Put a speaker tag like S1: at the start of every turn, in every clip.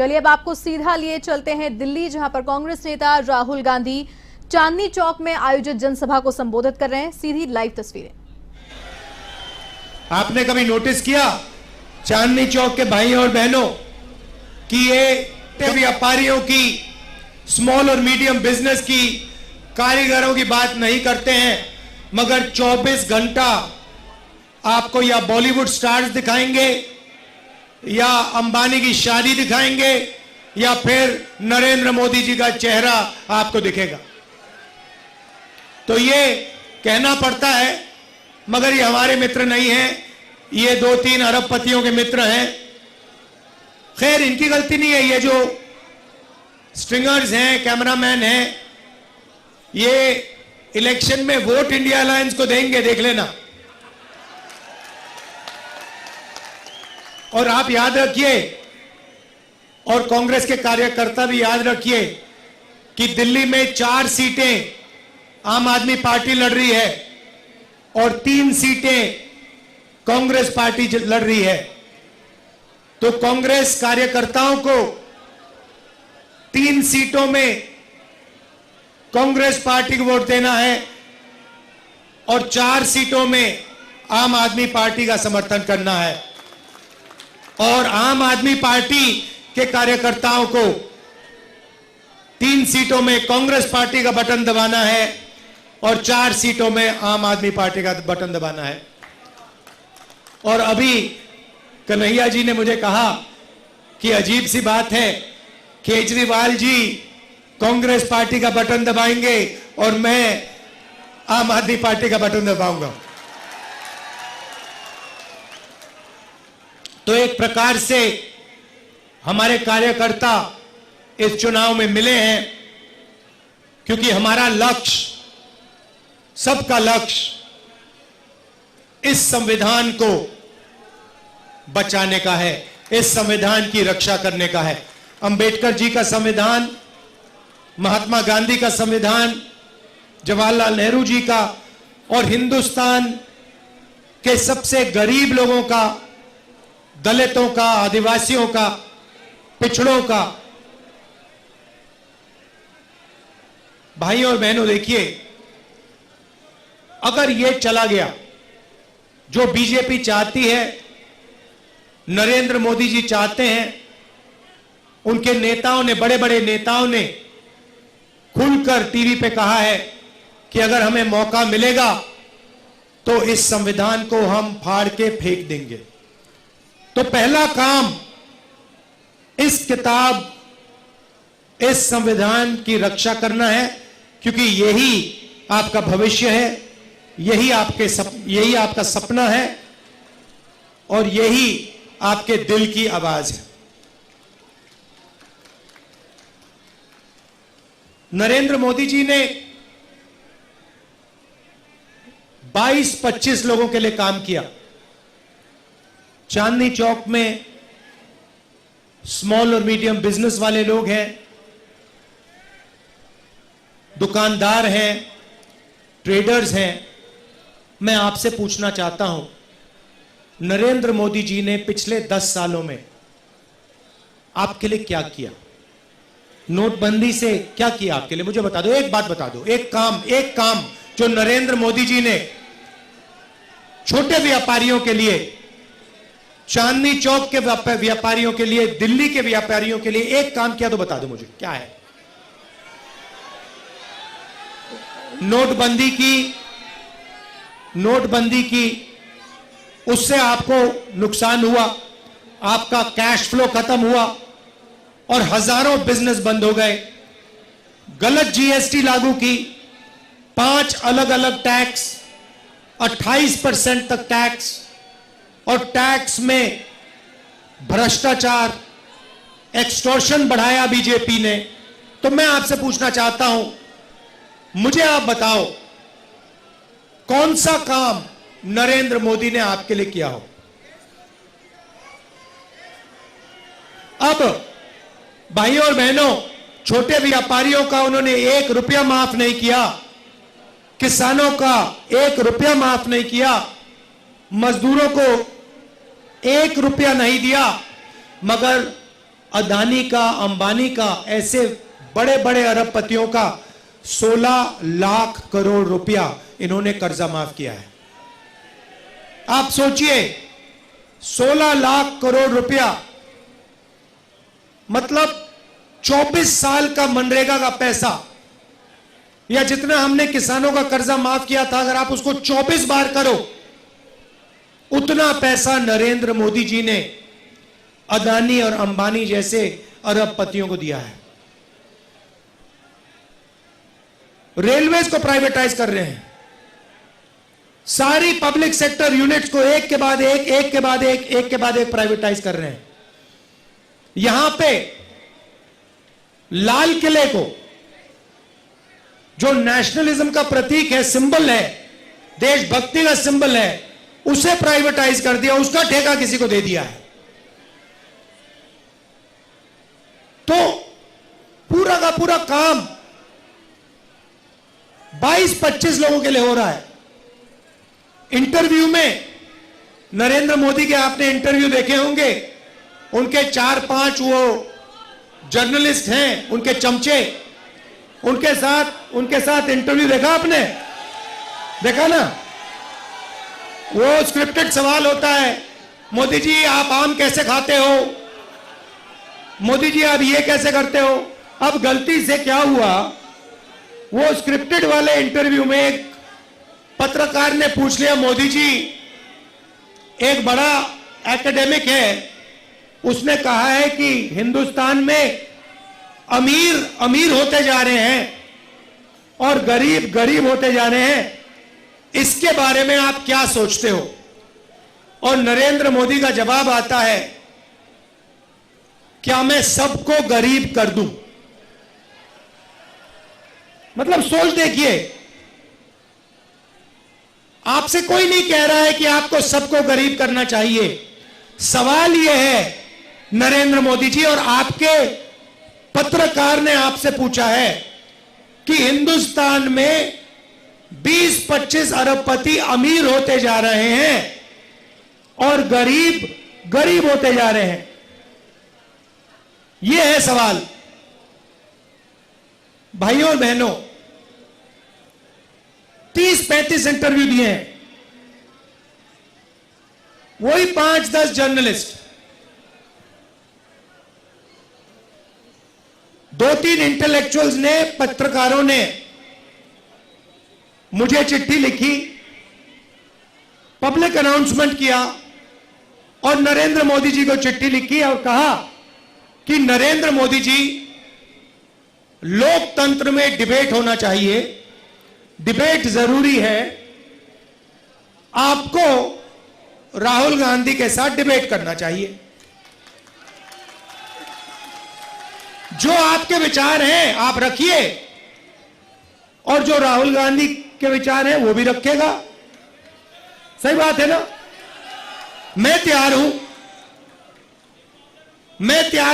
S1: चलिए अब आपको सीधा लिए चलते हैं दिल्ली, जहां पर कांग्रेस नेता राहुल गांधी चांदनी चौक में आयोजित जनसभा को संबोधित कर रहे हैं। सीधी लाइव तस्वीरें।
S2: आपने कभी नोटिस किया चांदनी चौक के भाई और बहनों कि ये व्यापारियों की, स्मॉल और मीडियम बिजनेस की, कारीगरों की बात नहीं करते हैं, मगर 24 घंटा आपको या बॉलीवुड स्टार्स दिखाएंगे, या अंबानी की शादी दिखाएंगे, या फिर नरेंद्र मोदी जी का चेहरा आपको दिखेगा। तो ये कहना पड़ता है, मगर ये हमारे मित्र नहीं हैं, ये 2-3 अरबपतियों के मित्र हैं। खैर, इनकी गलती नहीं है, ये जो स्ट्रिंगर्स हैं, कैमरामैन हैं, ये इलेक्शन में वोट इंडिया अलायंस को देंगे, देख लेना। और आप याद रखिए, और कांग्रेस के कार्यकर्ता भी याद रखिए, कि दिल्ली में 4 सीटें आम आदमी पार्टी लड़ रही है और 3 सीटें कांग्रेस पार्टी लड़ रही है। तो कांग्रेस कार्यकर्ताओं को 3 सीटों में कांग्रेस पार्टी को वोट देना है और 4 सीटों में आम आदमी पार्टी का समर्थन करना है। और आम आदमी पार्टी के कार्यकर्ताओं को 3 सीटों में कांग्रेस पार्टी का बटन दबाना है और 4 सीटों में आम आदमी पार्टी का बटन दबाना है। और अभी कन्हैया जी ने मुझे कहा कि अजीब सी बात है, केजरीवाल जी कांग्रेस पार्टी का बटन दबाएंगे और मैं आम आदमी पार्टी का बटन दबाऊंगा। तो एक प्रकार से हमारे कार्यकर्ता इस चुनाव में मिले हैं, क्योंकि हमारा लक्ष्य, सबका लक्ष्य इस संविधान को बचाने का है, इस संविधान की रक्षा करने का है। अंबेडकर जी का संविधान, महात्मा गांधी का संविधान, जवाहरलाल नेहरू जी का, और हिंदुस्तान के सबसे गरीब लोगों का, दलितों का, आदिवासियों का, पिछड़ों का। भाइयों और बहनों, देखिए, अगर यह चला गया जो बीजेपी चाहती है, नरेंद्र मोदी जी चाहते हैं, उनके नेताओं ने, बड़े बड़े नेताओं ने खुलकर टीवी पे कहा है कि अगर हमें मौका मिलेगा तो इस संविधान को हम फाड़ के फेंक देंगे। तो पहला काम इस किताब, इस संविधान की रक्षा करना है, क्योंकि यही आपका भविष्य है, यही आपका सपना है और यही आपके दिल की आवाज है। नरेंद्र मोदी जी ने 22-25 लोगों के लिए काम किया। चांदनी चौक में स्मॉल और मीडियम बिजनेस वाले लोग हैं, दुकानदार हैं, ट्रेडर्स हैं। मैं आपसे पूछना चाहता हूं, नरेंद्र मोदी जी ने पिछले 10 सालों में आपके लिए क्या किया? नोटबंदी से क्या किया आपके लिए? मुझे बता दो, एक बात बता दो, एक काम जो नरेंद्र मोदी जी ने छोटे व्यापारियों के लिए, चांदनी चौक के व्यापारियों के लिए, दिल्ली के व्यापारियों के लिए एक काम किया तो बता दो मुझे, क्या है? नोटबंदी की उससे आपको नुकसान हुआ, आपका कैश फ्लो खत्म हुआ और हजारों बिजनेस बंद हो गए। गलत जीएसटी लागू की, 5 अलग अलग टैक्स, 28% तक टैक्स, और टैक्स में भ्रष्टाचार, एक्सटॉर्शन बढ़ाया बीजेपी ने। तो मैं आपसे पूछना चाहता हूं, मुझे आप बताओ, कौन सा काम नरेंद्र मोदी ने आपके लिए किया हो? अब भाइयों और बहनों, छोटे व्यापारियों का उन्होंने 1 रुपया माफ नहीं किया, किसानों का 1 रुपया माफ नहीं किया, मजदूरों को 1 रुपया नहीं दिया, मगर अदानी का, अंबानी का, ऐसे बड़े बड़े अरबपतियों का 16 लाख करोड़ रुपया इन्होंने कर्जा माफ किया है। आप सोचिए, 16 लाख करोड़ रुपया मतलब 24 साल का मनरेगा का पैसा, या जितना हमने किसानों का कर्जा माफ किया था, अगर आप उसको 24 बार करो, उतना पैसा नरेंद्र मोदी जी ने अदानी और अंबानी जैसे अरबपतियों को दिया है। रेलवेज को प्राइवेटाइज कर रहे हैं, सारी पब्लिक सेक्टर यूनिट्स को एक के बाद एक प्राइवेटाइज कर रहे हैं। यहां पे लाल किले को, जो नेशनलिज्म का प्रतीक है, सिंबल है, देशभक्ति का सिंबल है, उसे प्राइवेटाइज कर दिया, उसका ठेका किसी को दे दिया है। तो पूरा का पूरा काम 22-25 लोगों के लिए हो रहा है। इंटरव्यू में नरेंद्र मोदी के आपने इंटरव्यू देखे होंगे, उनके 4-5 वो जर्नलिस्ट हैं, उनके चमचे, उनके साथ इंटरव्यू देखा आपने? देखा ना? वो स्क्रिप्टेड सवाल होता है, मोदी जी आप आम कैसे खाते हो, मोदी जी आप ये कैसे करते हो। अब गलती से क्या हुआ, वो स्क्रिप्टेड वाले इंटरव्यू में एक पत्रकार ने पूछ लिया, मोदी जी एक बड़ा एकेडमिक है, उसने कहा है कि हिंदुस्तान में अमीर अमीर होते जा रहे हैं और गरीब गरीब होते जा रहे हैं, इसके बारे में आप क्या सोचते हो। और नरेंद्र मोदी का जवाब आता है, क्या मैं सबको गरीब कर दूं। मतलब सोच देखिए, आपसे कोई नहीं कह रहा है कि आपको सबको गरीब करना चाहिए। सवाल यह है, नरेंद्र मोदी जी और आपके पत्रकार ने आपसे पूछा है कि हिंदुस्तान में 20-25 अरबपति अमीर होते जा रहे हैं और गरीब गरीब होते जा रहे हैं। यह है सवाल। भाइयों और बहनों, 30-35 इंटरव्यू दिए हैं, वही 5-10 जर्नलिस्ट, 2-3 इंटेलेक्चुअल्स ने, पत्रकारों ने मुझे चिट्ठी लिखी, पब्लिक अनाउंसमेंट किया और नरेंद्र मोदी जी को चिट्ठी लिखी और कहा कि नरेंद्र मोदी जी, लोकतंत्र में डिबेट होना चाहिए, डिबेट जरूरी है, आपको राहुल गांधी के साथ डिबेट करना चाहिए। जो आपके विचार हैं आप रखिए और जो राहुल गांधी के विचार हैं वो भी रखेगा। सही बात है ना? मैं तैयार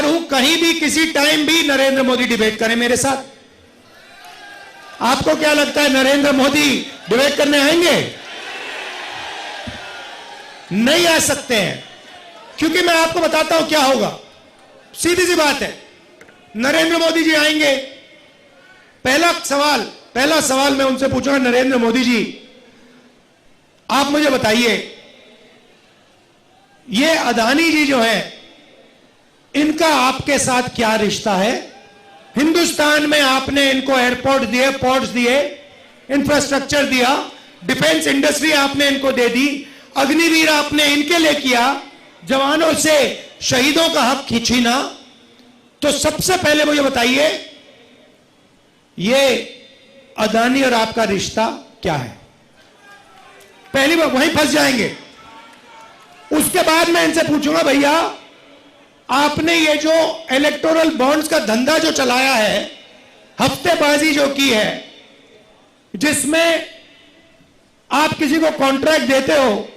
S2: हूं कहीं भी किसी टाइम भी नरेंद्र मोदी डिबेट करें मेरे साथ। आपको क्या लगता है नरेंद्र मोदी डिबेट करने आएंगे? नहीं आ सकते हैं, क्योंकि मैं आपको बताता हूं क्या होगा। सीधी सी बात है, नरेंद्र मोदी जी आएंगे, पहला सवाल मैं उनसे पूछूंगा, नरेंद्र मोदी जी आप मुझे बताइए, ये अदानी जी जो है, इनका आपके साथ क्या रिश्ता है? हिंदुस्तान में आपने इनको एयरपोर्ट दिए, पोर्ट्स दिए, इंफ्रास्ट्रक्चर दिया, डिफेंस इंडस्ट्री आपने इनको दे दी, अग्निवीर आपने इनके लिए किया, जवानों से शहीदों का हक खींचना। तो सबसे पहले मुझे बताइए, ये अदानी और आपका रिश्ता क्या है? पहली बार वहीं फंस जाएंगे। उसके बाद मैं इनसे पूछूंगा, भैया आपने ये जो इलेक्टोरल बॉन्ड्स का धंधा जो चलाया है, हफ्तेबाजी जो की है, जिसमें आप किसी को कॉन्ट्रैक्ट देते हो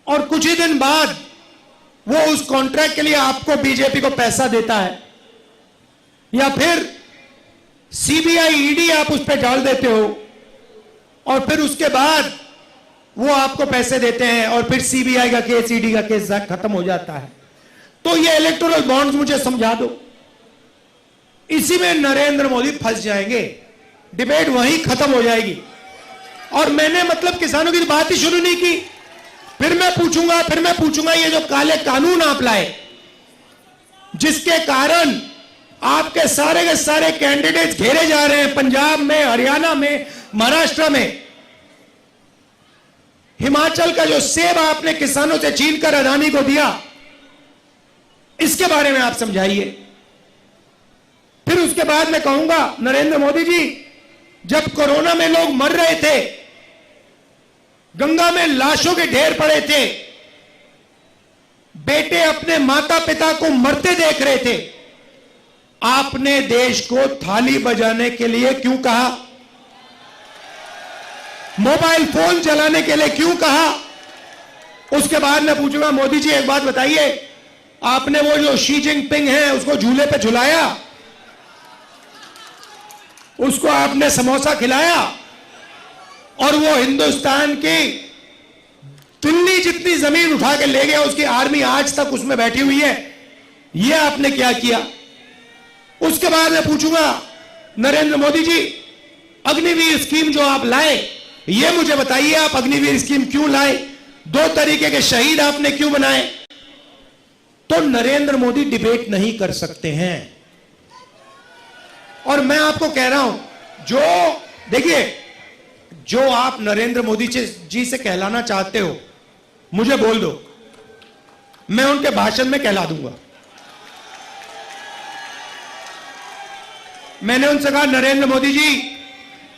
S2: और कुछ ही दिन बाद वो उस कॉन्ट्रैक्ट के लिए आपको बीजेपी को पैसा देता है, या फिर सीबीआई ईडी आप उस पर डाल देते हो और फिर उसके बाद वो आपको पैसे देते हैं और फिर सीबीआई का केस, ईडी का केस खत्म हो जाता है। तो तो ये इलेक्टोरल बॉन्ड्स मुझे समझा दो। इसी में नरेंद्र मोदी फंस जाएंगे, डिबेट वहीं खत्म हो जाएगी। और मैंने मतलब किसानों की बात ही शुरू नहीं की। फिर मैं पूछूंगा ये जो काले कानून आप लाए, जिसके कारण आपके सारे के सारे कैंडिडेट्स घेरे जा रहे हैं, पंजाब में, हरियाणा में, महाराष्ट्र में। हिमाचल का जो सेब आपने किसानों से छीनकर अदानी को दिया, इसके बारे में आप समझाइए। फिर उसके बाद मैं कहूंगा, नरेंद्र मोदी जी, जब कोरोना में लोग मर रहे थे, गंगा में लाशों के ढेर पड़े थे, बेटे अपने माता पिता को मरते देख रहे थे, आपने देश को थाली बजाने के लिए क्यों कहा? मोबाइल फोन चलाने के लिए क्यों कहा? उसके बाद मैं पूछूंगा, मोदी जी एक बात बताइए, आपने वो जो शी जिनपिंग है उसको झूले पे झुलाया, उसको आपने समोसा खिलाया, और वो हिंदुस्तान की दिल्ली जितनी जमीन उठा के ले गया, उसकी आर्मी आज तक उसमें बैठी हुई है, ये आपने क्या किया? उसके बाद मैं पूछूंगा, नरेंद्र मोदी जी, अग्निवीर स्कीम जो आप लाए, ये मुझे बताइए, आप अग्निवीर स्कीम क्यों लाए? 2 तरीके के शहीद आपने क्यों बनाए? तो नरेंद्र मोदी डिबेट नहीं कर सकते हैं। और मैं आपको कह रहा हूं, जो देखिए, जो आप नरेंद्र मोदी जी से कहलाना चाहते हो, मुझे बोल दो, मैं उनके भाषण में कहला दूंगा। मैंने उनसे कहा, नरेंद्र मोदी जी,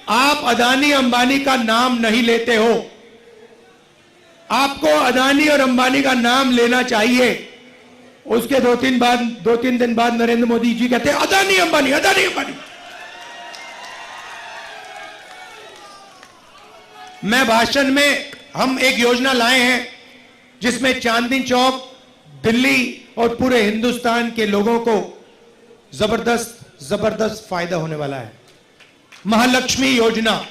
S2: आप अदानी अंबानी का नाम नहीं लेते हो, आपको अदानी और अंबानी का नाम लेना चाहिए। उसके 2-3 दिन बाद नरेंद्र मोदी जी कहते हैं, अदानी अंबानी, अदानी अंबानी। मैं भाषण में, हम एक योजना लाए हैं जिसमें चांदनी चौक, दिल्ली और पूरे हिंदुस्तान के लोगों को जबरदस्त फायदा होने वाला है। महालक्ष्मी योजना।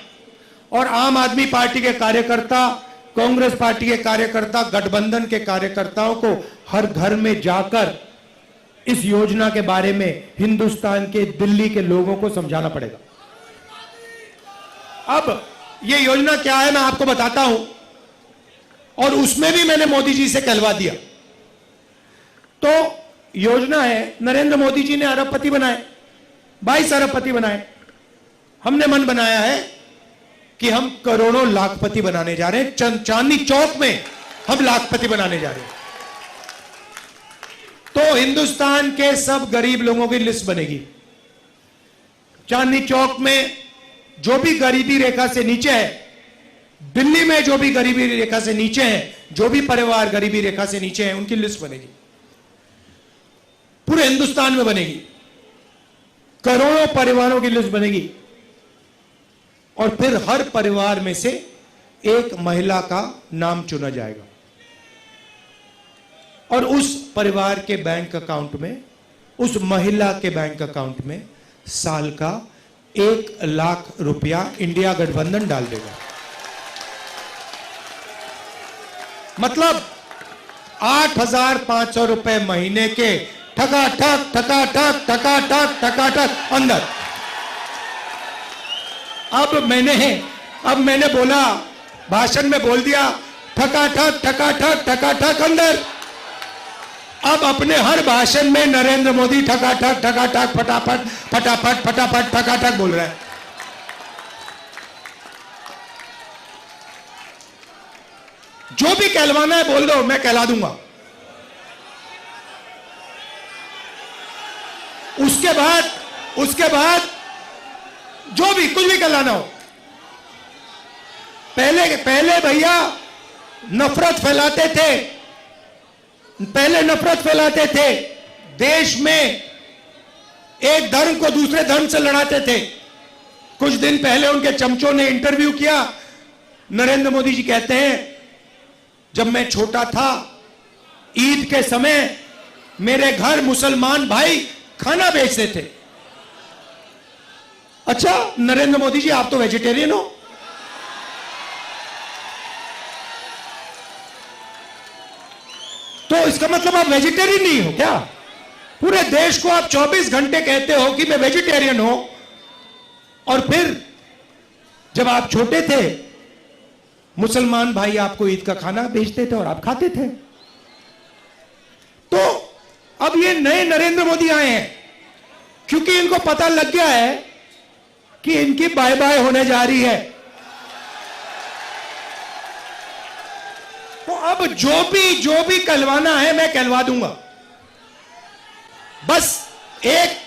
S2: और आम आदमी पार्टी के कार्यकर्ता, कांग्रेस पार्टी के कार्यकर्ता, गठबंधन के कार्यकर्ताओं को हर घर में जाकर इस योजना के बारे में हिंदुस्तान के, दिल्ली के लोगों को समझाना पड़ेगा। अब ये योजना क्या है मैं आपको बताता हूं, और उसमें भी मैंने मोदी जी से कहलवा दिया। तो योजना है, नरेंद्र मोदी जी ने अरबपति बनाए, 22 अरबपति बनाए। हमने मन बनाया है कि हम करोड़ों लाखपति बनाने जा रहे हैं। चांदनी चौक में हम लाखपति बनाने जा रहे हैं। तो हिंदुस्तान के सब गरीब लोगों की लिस्ट बनेगी। चांदनी चौक में जो भी गरीबी रेखा से नीचे है, दिल्ली में जो भी गरीबी रेखा से नीचे है, जो भी परिवार गरीबी रेखा से नीचे है, उनकी लिस्ट बनेगी। पूरे हिंदुस्तान में बनेगी, करोड़ों परिवारों की लिस्ट बनेगी। और फिर हर परिवार में से एक महिला का नाम चुना जाएगा, और उस परिवार के बैंक अकाउंट में, उस महिला के बैंक अकाउंट में साल का 1 लाख रुपया इंडिया गठबंधन डाल देगा। मतलब 8,500 रुपए महीने के ठकाठक अंदर। अब मैंने बोला, भाषण में बोल दिया, ठकाठक अंदर। अब अपने हर भाषण में नरेंद्र मोदी ठकाठक फटाफट ठकाठक बोल रहा है। जो भी कहलवाना है बोल दो, मैं कहला दूंगा। उसके बाद जो भी कुछ भी कहलाना हो, पहले भैया नफरत फैलाते थे। देश में एक धर्म को दूसरे धर्म से लड़ाते थे। कुछ दिन पहले उनके चमचों ने इंटरव्यू किया। नरेंद्र मोदी जी कहते हैं, जब मैं छोटा था, ईद के समय मेरे घर मुसलमान भाई खाना बेचते थे। अच्छा नरेंद्र मोदी जी, आप तो वेजिटेरियन हो। तो इसका मतलब आप वेजिटेरियन नहीं हो क्या? पूरे देश को आप 24 घंटे कहते हो कि मैं वेजिटेरियन हूं, और फिर जब आप छोटे थे मुसलमान भाई आपको ईद का खाना भेजते थे और आप खाते थे। तो अब ये नए नरेंद्र मोदी आए हैं क्योंकि इनको पता लग गया है कि इनकी बाय बाय होने जा रही है। तो अब जो भी कहलवाना है मैं कहलवा दूंगा। बस एक